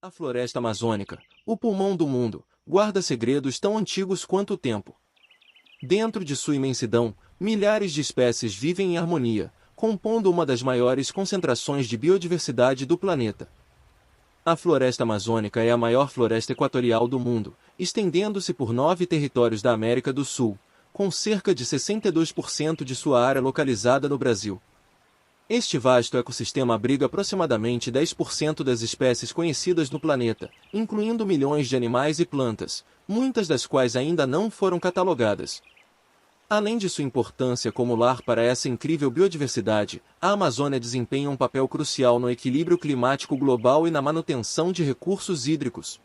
A floresta amazônica, o pulmão do mundo, guarda segredos tão antigos quanto o tempo. Dentro de sua imensidão, milhares de espécies vivem em harmonia, compondo uma das maiores concentrações de biodiversidade do planeta. A floresta amazônica é a maior floresta equatorial do mundo, estendendo-se por 9 territórios da América do Sul, com cerca de 62% de sua área localizada no Brasil. Este vasto ecossistema abriga aproximadamente 10% das espécies conhecidas no planeta, incluindo milhões de animais e plantas, muitas das quais ainda não foram catalogadas. Além de sua importância como lar para essa incrível biodiversidade, a Amazônia desempenha um papel crucial no equilíbrio climático global e na manutenção de recursos hídricos.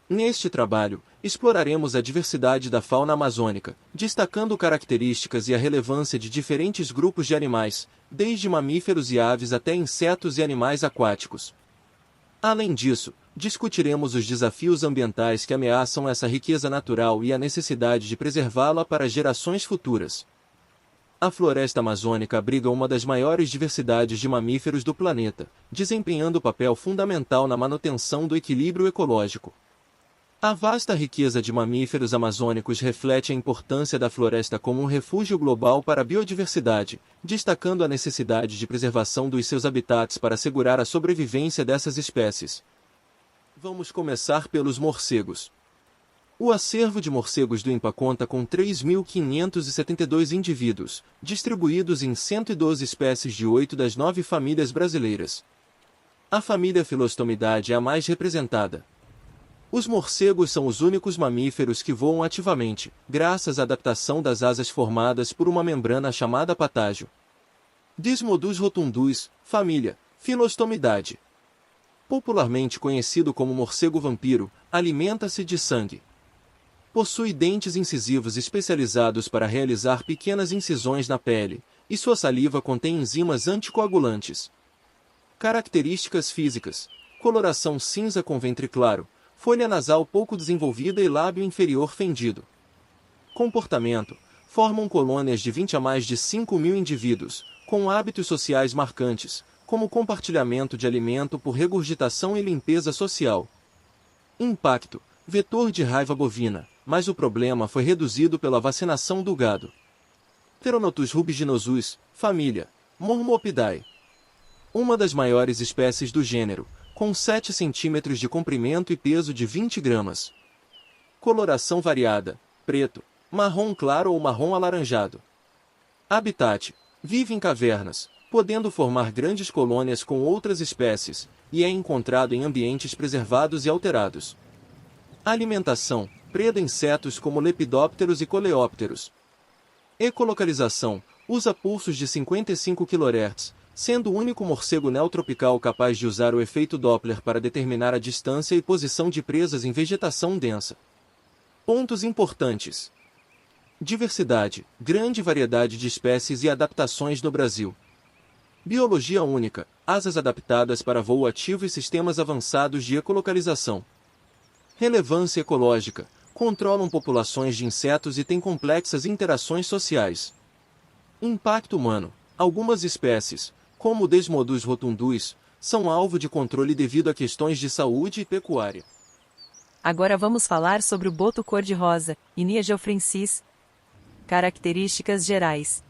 Neste trabalho, exploraremos a diversidade da fauna amazônica, destacando características e a relevância de diferentes grupos de animais, desde mamíferos e aves até insetos e animais aquáticos. Além disso, discutiremos os desafios ambientais que ameaçam essa riqueza natural e a necessidade de preservá-la para gerações futuras. A floresta amazônica abriga uma das maiores diversidades de mamíferos do planeta, desempenhando papel fundamental na manutenção do equilíbrio ecológico. A vasta riqueza de mamíferos amazônicos reflete a importância da floresta como um refúgio global para a biodiversidade, destacando a necessidade de preservação dos seus habitats para assegurar a sobrevivência dessas espécies. Vamos começar pelos morcegos. O acervo de morcegos do INPA conta com 3.572 indivíduos, distribuídos em 112 espécies de 8 das 9 famílias brasileiras. A família Filostomidae é a mais representada. Os morcegos são os únicos mamíferos que voam ativamente, graças à adaptação das asas formadas por uma membrana chamada patágio. Desmodus rotundus, família, Filostomidae. Popularmente conhecido como morcego vampiro, alimenta-se de sangue. Possui dentes incisivos especializados para realizar pequenas incisões na pele, e sua saliva contém enzimas anticoagulantes. Características físicas: coloração cinza com ventre claro, folha nasal pouco desenvolvida e lábio inferior fendido. Comportamento: formam colônias de 20 a mais de 5.000 indivíduos, com hábitos sociais marcantes, como compartilhamento de alimento por regurgitação e limpeza social. Impacto: vetor de raiva bovina, mas o problema foi reduzido pela vacinação do gado. Pteronotus rubiginosus, família, Mormopidae. Uma das maiores espécies do gênero, com 7 cm de comprimento e peso de 20 gramas. Coloração variada: preto, marrom claro ou marrom alaranjado. Habitat: vive em cavernas, podendo formar grandes colônias com outras espécies, e é encontrado em ambientes preservados e alterados. Alimentação: preda insetos como lepidópteros e coleópteros. Ecolocalização: usa pulsos de 55 kHz, sendo o único morcego neotropical capaz de usar o efeito Doppler para determinar a distância e posição de presas em vegetação densa. Pontos importantes: diversidade, grande variedade de espécies e adaptações no Brasil. Biologia única, asas adaptadas para voo ativo e sistemas avançados de ecolocalização. Relevância ecológica, controlam populações de insetos e têm complexas interações sociais. Impacto humano: algumas espécies, como o Desmodus rotundus, são alvo de controle devido a questões de saúde e pecuária. Agora vamos falar sobre o boto cor-de-rosa, Inia geoffrensis. Características gerais: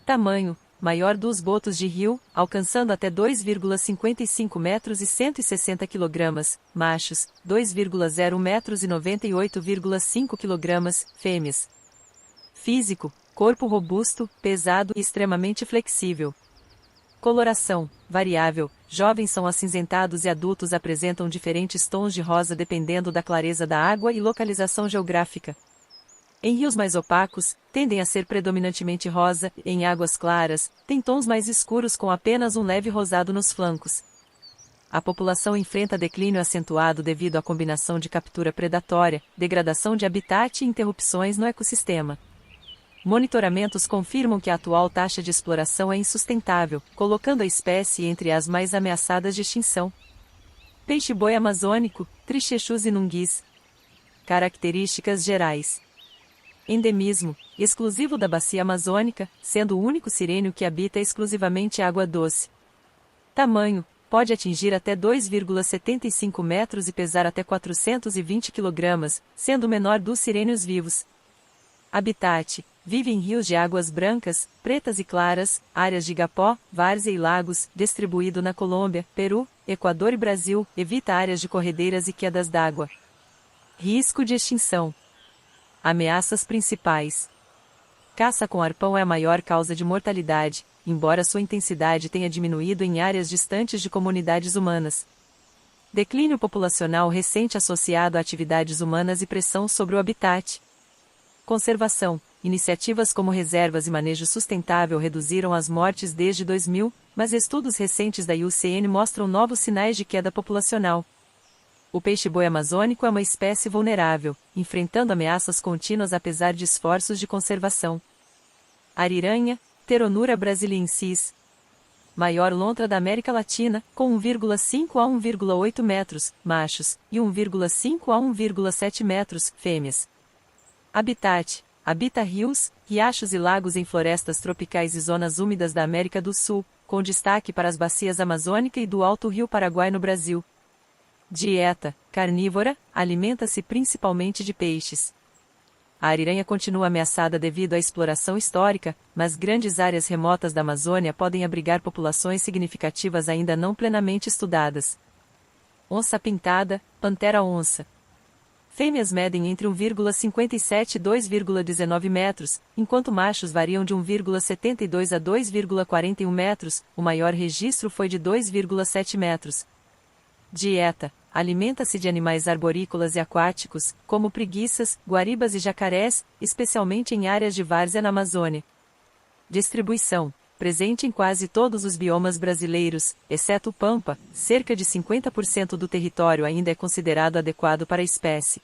tamanho: maior dos botos de rio, alcançando até 2,55 metros e 160 kg, machos, 2,0 metros e 98,5 kg, fêmeas. Físico: corpo robusto, pesado e extremamente flexível. Coloração: variável, jovens são acinzentados e adultos apresentam diferentes tons de rosa dependendo da clareza da água e localização geográfica. Em rios mais opacos, tendem a ser predominantemente rosa, e em águas claras, têm tons mais escuros com apenas um leve rosado nos flancos. A população enfrenta declínio acentuado devido à combinação de captura predatória, degradação de habitat e interrupções no ecossistema. Monitoramentos confirmam que a atual taxa de exploração é insustentável, colocando a espécie entre as mais ameaçadas de extinção. Peixe-boi amazônico, Trichechus inunguis. Características gerais: endemismo, exclusivo da bacia amazônica, sendo o único sirênio que habita exclusivamente água doce. Tamanho: pode atingir até 2,75 metros e pesar até 420 kg, sendo o menor dos sirênios vivos. Habitat: vive em rios de águas brancas, pretas e claras, áreas de igapó, várzea e lagos, distribuído na Colômbia, Peru, Equador e Brasil, evita áreas de corredeiras e quedas d'água. Risco de extinção. Ameaças principais. Caça com arpão é a maior causa de mortalidade, embora sua intensidade tenha diminuído em áreas distantes de comunidades humanas. Declínio populacional recente associado a atividades humanas e pressão sobre o habitat. Conservação. Iniciativas como reservas e manejo sustentável reduziram as mortes desde 2000, mas estudos recentes da IUCN mostram novos sinais de queda populacional. O peixe-boi amazônico é uma espécie vulnerável, enfrentando ameaças contínuas apesar de esforços de conservação. Ariranha, Pteronura brasiliensis. Maior lontra da América Latina, com 1,5 a 1,8 metros, machos, e 1,5 a 1,7 metros, fêmeas. Habitat: habita rios, riachos e lagos em florestas tropicais e zonas úmidas da América do Sul, com destaque para as bacias amazônica e do Alto Rio Paraguai no Brasil. Dieta: carnívora, alimenta-se principalmente de peixes. A ariranha continua ameaçada devido à exploração histórica, mas grandes áreas remotas da Amazônia podem abrigar populações significativas ainda não plenamente estudadas. Onça-pintada, pantera-onça. Fêmeas medem entre 1,57 e 2,19 metros, enquanto machos variam de 1,72 a 2,41 metros, o maior registro foi de 2,7 metros. Dieta: alimenta-se de animais arborícolas e aquáticos, como preguiças, guaribas e jacarés, especialmente em áreas de várzea na Amazônia. Distribuição: presente em quase todos os biomas brasileiros, exceto o Pampa, cerca de 50% do território ainda é considerado adequado para a espécie.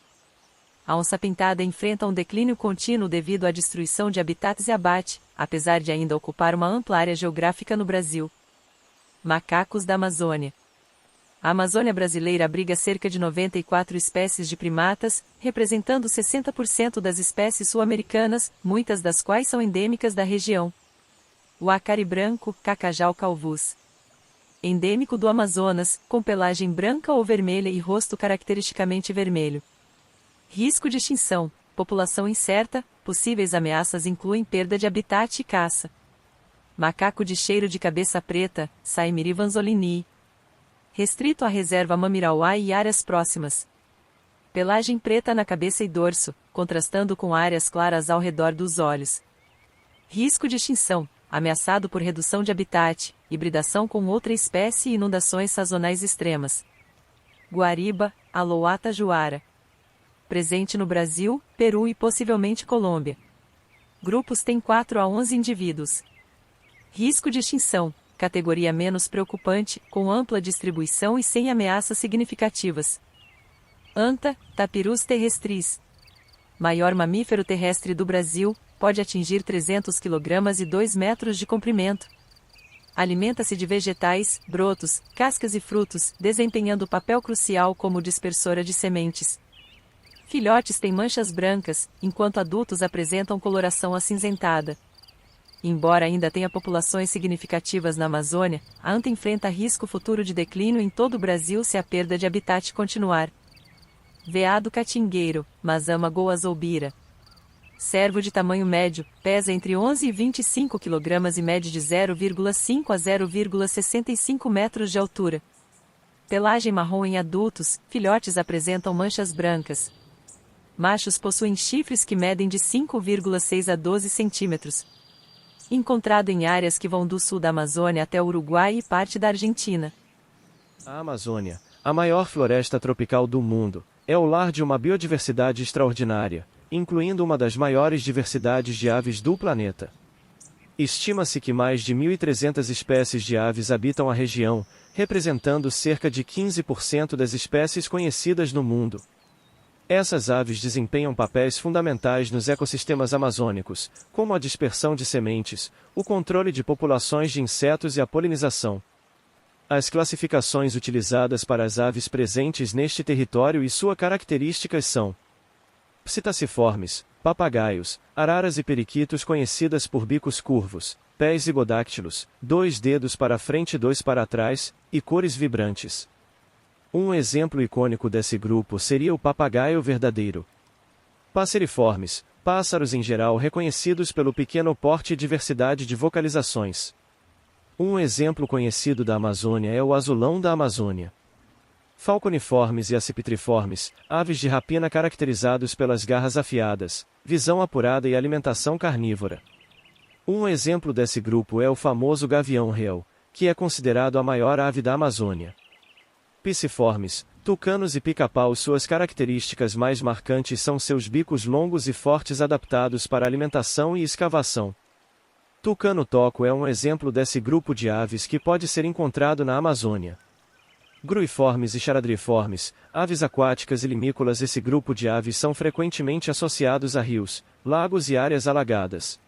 A onça-pintada enfrenta um declínio contínuo devido à destruição de habitats e abate, apesar de ainda ocupar uma ampla área geográfica no Brasil. Macacos da Amazônia. A Amazônia brasileira abriga cerca de 94 espécies de primatas, representando 60% das espécies sul-americanas, muitas das quais são endêmicas da região. O acari branco, Cacajal calvus. Endêmico do Amazonas, com pelagem branca ou vermelha e rosto caracteristicamente vermelho. Risco de extinção: população incerta, possíveis ameaças incluem perda de habitat e caça. Macaco de cheiro de cabeça preta, Saimiri vanzolini. Restrito à reserva Mamirauá e áreas próximas. Pelagem preta na cabeça e dorso, contrastando com áreas claras ao redor dos olhos. Risco de extinção: ameaçado por redução de habitat, hibridação com outra espécie e inundações sazonais extremas. Guariba, Aloá tajuara. Presente no Brasil, Peru e possivelmente Colômbia. Grupos têm 4 a 11 indivíduos. Risco de extinção: categoria menos preocupante, com ampla distribuição e sem ameaças significativas. Anta, Tapirus terrestris. Maior mamífero terrestre do Brasil, pode atingir 300 kg e 2 metros de comprimento. Alimenta-se de vegetais, brotos, cascas e frutos, desempenhando papel crucial como dispersora de sementes. Filhotes têm manchas brancas, enquanto adultos apresentam coloração acinzentada. Embora ainda tenha populações significativas na Amazônia, a anta enfrenta risco futuro de declínio em todo o Brasil se a perda de habitat continuar. Veado catingueiro, Mazama goazoubira. Cervo de tamanho médio, pesa entre 11 e 25 kg e mede de 0,5 a 0,65 metros de altura. Pelagem marrom em adultos, filhotes apresentam manchas brancas. Machos possuem chifres que medem de 5,6 a 12 centímetros. Encontrado em áreas que vão do sul da Amazônia até o Uruguai e parte da Argentina. A Amazônia, a maior floresta tropical do mundo, é o lar de uma biodiversidade extraordinária, incluindo uma das maiores diversidades de aves do planeta. Estima-se que mais de 1.300 espécies de aves habitam a região, representando cerca de 15% das espécies conhecidas no mundo. Essas aves desempenham papéis fundamentais nos ecossistemas amazônicos, como a dispersão de sementes, o controle de populações de insetos e a polinização. As classificações utilizadas para as aves presentes neste território e suas características são: psittaciformes, papagaios, araras e periquitos conhecidas por bicos curvos, pés zigodáctilos, 2 dedos para frente e 2 para trás, e cores vibrantes. Um exemplo icônico desse grupo seria o papagaio verdadeiro. Passeriformes, pássaros em geral reconhecidos pelo pequeno porte e diversidade de vocalizações. Um exemplo conhecido da Amazônia é o azulão da Amazônia. Falconiformes e acipitriformes, aves de rapina caracterizados pelas garras afiadas, visão apurada e alimentação carnívora. Um exemplo desse grupo é o famoso gavião real, que é considerado a maior ave da Amazônia. Pisciformes, tucanos e pica-paus. Suas características mais marcantes são seus bicos longos e fortes adaptados para alimentação e escavação. Tucano-toco é um exemplo desse grupo de aves que pode ser encontrado na Amazônia. Gruiformes e charadriformes, aves aquáticas e limícolas. Esse grupo de aves são frequentemente associados a rios, lagos e áreas alagadas.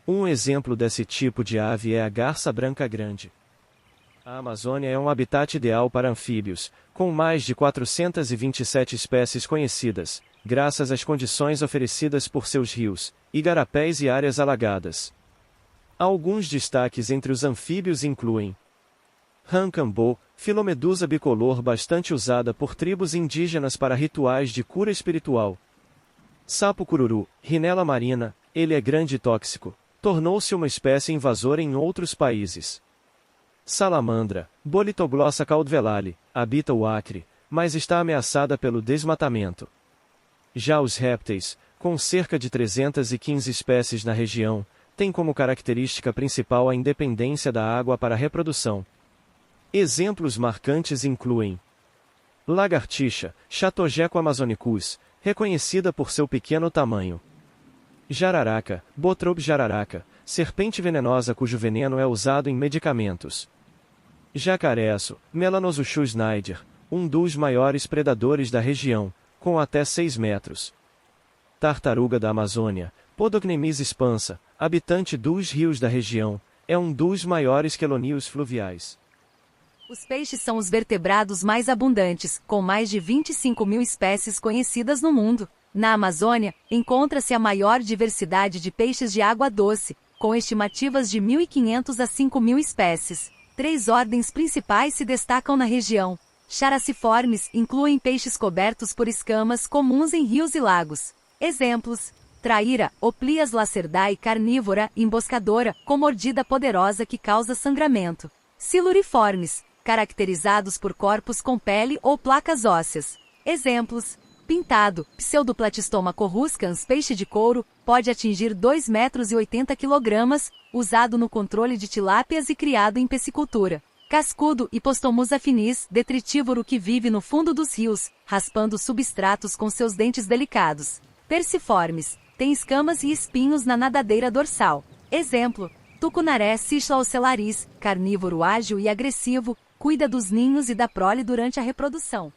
Um exemplo desse tipo de ave é a garça branca grande. A Amazônia é um habitat ideal para anfíbios, com mais de 427 espécies conhecidas, graças às condições oferecidas por seus rios, igarapés e áreas alagadas. Alguns destaques entre os anfíbios incluem Rancambô, filomedusa bicolor bastante usada por tribos indígenas para rituais de cura espiritual. Sapo cururu, Rhinella marina, ele é grande e tóxico, tornou-se uma espécie invasora em outros países. Salamandra, Bolitoglossa caudvelale, habita o Acre, mas está ameaçada pelo desmatamento. Já os répteis, com cerca de 315 espécies na região, têm como característica principal a independência da água para a reprodução. Exemplos marcantes incluem lagartixa, Chatogeco amazonicus, reconhecida por seu pequeno tamanho. Jararaca, Botrob jararaca, serpente venenosa cujo veneno é usado em medicamentos. Jacareço, Melanosuchus schneider, um dos maiores predadores da região, com até 6 metros. Tartaruga da Amazônia, Podocnemis expansa, habitante dos rios da região, é um dos maiores quelônios fluviais. Os peixes são os vertebrados mais abundantes, com mais de 25.000 espécies conhecidas no mundo. Na Amazônia, encontra-se a maior diversidade de peixes de água doce, com estimativas de 1.500 a 5.000 espécies. 3 ordens principais se destacam na região. Characiformes incluem peixes cobertos por escamas comuns em rios e lagos. Exemplos: traíra, Oplias lacerdae carnívora, emboscadora, com mordida poderosa que causa sangramento. Siluriformes, caracterizados por corpos com pele ou placas ósseas. Exemplos: pintado, Pseudoplatystoma coruscans, peixe de couro, pode atingir 2,80 kg, usado no controle de tilápias e criado em piscicultura. Cascudo, Hipostomus affinis, detritívoro que vive no fundo dos rios, raspando substratos com seus dentes delicados. Perciformes, tem escamas e espinhos na nadadeira dorsal. Exemplo: tucunaré Cichla ocellaris, carnívoro ágil e agressivo, cuida dos ninhos e da prole durante a reprodução.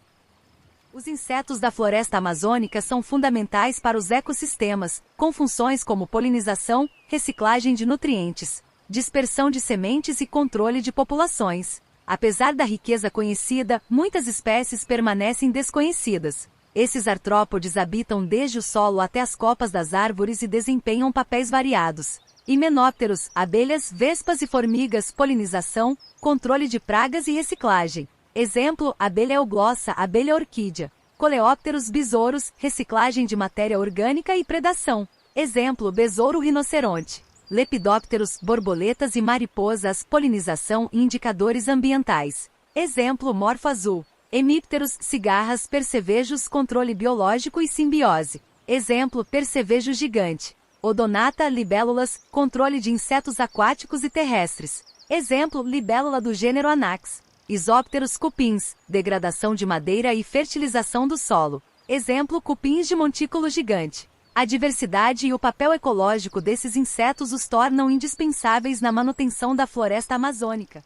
Os insetos da floresta amazônica são fundamentais para os ecossistemas, com funções como polinização, reciclagem de nutrientes, dispersão de sementes e controle de populações. Apesar da riqueza conhecida, muitas espécies permanecem desconhecidas. Esses artrópodes habitam desde o solo até as copas das árvores e desempenham papéis variados. Himenópteros, abelhas, vespas e formigas, polinização, controle de pragas e reciclagem. Exemplo: abelha euglossa, abelha orquídea. Coleópteros, besouros, reciclagem de matéria orgânica e predação. Exemplo: besouro rinoceronte. Lepidópteros, borboletas e mariposas, polinização e indicadores ambientais. Exemplo: morfo azul. Hemípteros, cigarras, percevejos, controle biológico e simbiose. Exemplo: percevejo gigante. Odonata, libélulas, controle de insetos aquáticos e terrestres. Exemplo: libélula do gênero Anax. Isópteros, cupins, degradação de madeira e fertilização do solo. Exemplo: cupins de montículo gigante. A diversidade e o papel ecológico desses insetos os tornam indispensáveis na manutenção da floresta amazônica.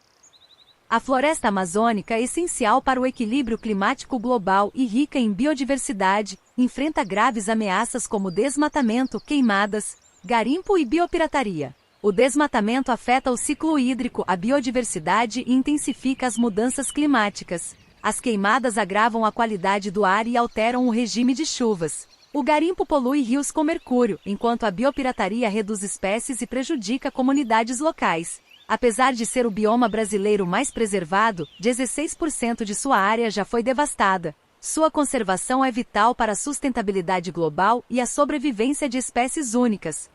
A floresta amazônica é essencial para o equilíbrio climático global e rica em biodiversidade, enfrenta graves ameaças como desmatamento, queimadas, garimpo e biopirataria. O desmatamento afeta o ciclo hídrico, a biodiversidade e intensifica as mudanças climáticas. As queimadas agravam a qualidade do ar e alteram o regime de chuvas. O garimpo polui rios com mercúrio, enquanto a biopirataria reduz espécies e prejudica comunidades locais. Apesar de ser o bioma brasileiro mais preservado, 16% de sua área já foi devastada. Sua conservação é vital para a sustentabilidade global e a sobrevivência de espécies únicas.